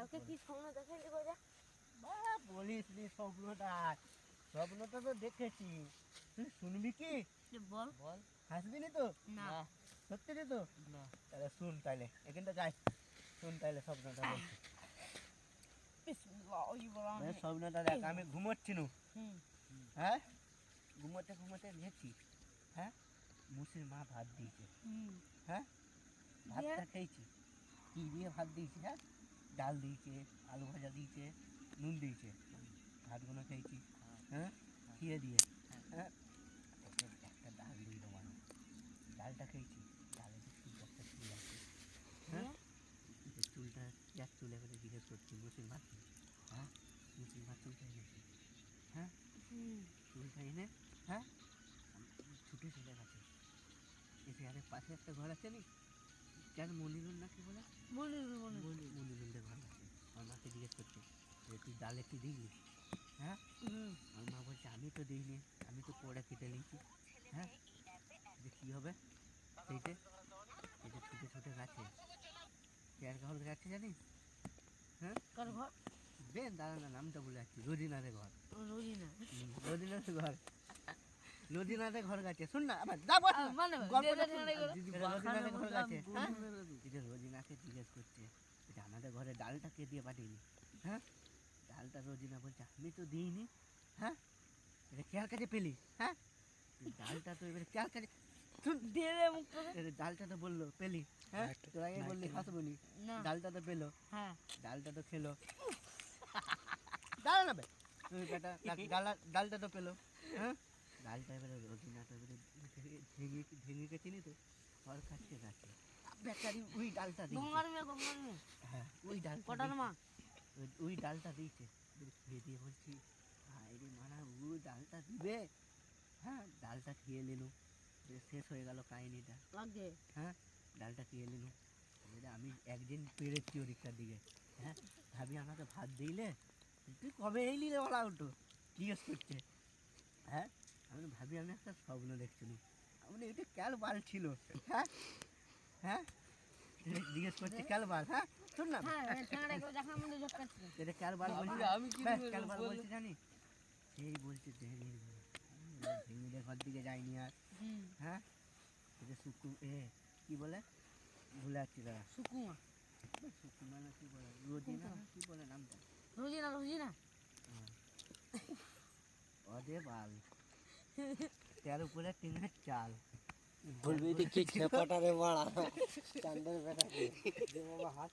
কালকে কি স্বপ্ন দেখাইলি গো? বাবা বলিস নি স্বপ্নটা তো দেখেছি, তুই শুনবি কি? বল বল, হাসবি নি তো? না সত্যি রে তো? না তাহলে শুন, তাইলে এখানটা যাই, শুন তাইলে স্বপ্নটা বলছি। স্বপ্নটা দেখ, আমি ঘুমোচ্ছি নু, হ্যাঁ ঘুমোতে ঘুমোতে দেখছি, হ্যাঁ মুসির মা ভাত দিয়েছে, হ্যাঁ ভাতটা খেয়েছি, কি দিয়ে ভাত দিয়েছি, হ্যাঁ ডাল দিয়েছে, আলু ভাজা দিয়েছে, নুন দিয়েছে, ভাতগুলো খেয়েছি, হ্যাঁ খেয়ে দিয়ে, হ্যাঁ একটা ডাল দিয়ে দেবো, ডালটা খেয়েছি, ডালে দেখছি একটা চুল আছে, হ্যাঁ চুলটা এক চুলে করে জিজ্ঞেস করছি মুসির মা, হ্যাঁ মুসির মা চুলটা এনেছি, হ্যাঁ চুলটা এনে, হ্যাঁ ছুটে চলে গেছে, এসে আরে পাশে একটা ঘর আছে নি, কেন মনিরুল না কি বলে, মনিরুলের ঘর আছে, আমার মাকে জিজ্ঞেস করছে যে তুই ডালে কি দিলি, হ্যাঁ আমার মা বলছে আমি তো দিইনি, আমি তো পোড়া কেটে নিয়েছি, হ্যাঁ যে কী হবে সেইটে, এটা ছুটে ছুটে গেছে, কার ঘর গেছে জানিস, হ্যাঁ কার ঘর? বেন দাঁড়া না, নামটা বলে যাচ্ছি, রোজিনারের ঘর, রোজিনা রোজিনারের ঘর, রোজিনারের ঘর গেছে, শুন না আবার রোজিনারের ঘর গেছে, এটা রোজিনাকে জিজ্ঞেস করছে এটা আমাদের ঘরে ডালটা কে দিয়ে পাঠিয়েনি, হ্যাঁ ডালটা রোজিনা বলছে আমি তো দিইনি, হ্যাঁ এটা কার কাছে পেলি, হ্যাঁ ডালটা তো এবারে কার কাছে, ডালটা তো বললো পেলি, হ্যাঁ তোর আগে বললি হাসবনি, ডালটা তো পেলো, হ্যাঁ ডালটা তো খেলো, ডাল না ডালটা তো পেলো, হ্যাঁ ডালটা এবারে রোজিনাটা এবারে ভেঙে চিনি তো ঘর খাচ্ছে গাছে, বেচারি ওই ডালটা দিয়েছে, হ্যাঁ ওই ডালটা ওই ডালটা দিয়েছে, খেয়ে দিয়ে বলছি ভাই রে মারা ওই ডালটা দিবে, হ্যাঁ ডালটা খেয়ে নিলু, শেষ হয়ে গেল কাহিনিটা, হ্যাঁ ডালটা খেয়ে নিলু, আমি একদিন পেরেছি ওদিকটার দিকে, হ্যাঁ ভাবি আমাকে ভাত দিলে, তুই কবে এলি রে বলা উঠো জিজ্ঞেস করছে, হ্যাঁ আমি ভাবি আমি একটা স্বপ্ন দেখছিলাম, আমি এটা ক্যাল বাল ছিল, হ্যাঁ হ্যাঁ জিজ্ঞেস করছে ক্যাল বাল, হ্যাঁ শোন না এটা ক্যাল বাল বলছি, ক্যাল বাল বলছি জানিস, সেই বলছে ভেঙিদের ঘর দিকে যায়নি আর, হ্যাঁ এটা শুকু কি বলে ভুলে যাচ্ছি দাদা, সুকুমা সুকুমা না কি বলে, রোজিনা না কি বলে নামটা, রোজিনা অদে বাল তার উপরে টিনের চাল, বলবি কি খেপাটা রে বাড়া চান্দের বেটা বাবা হাত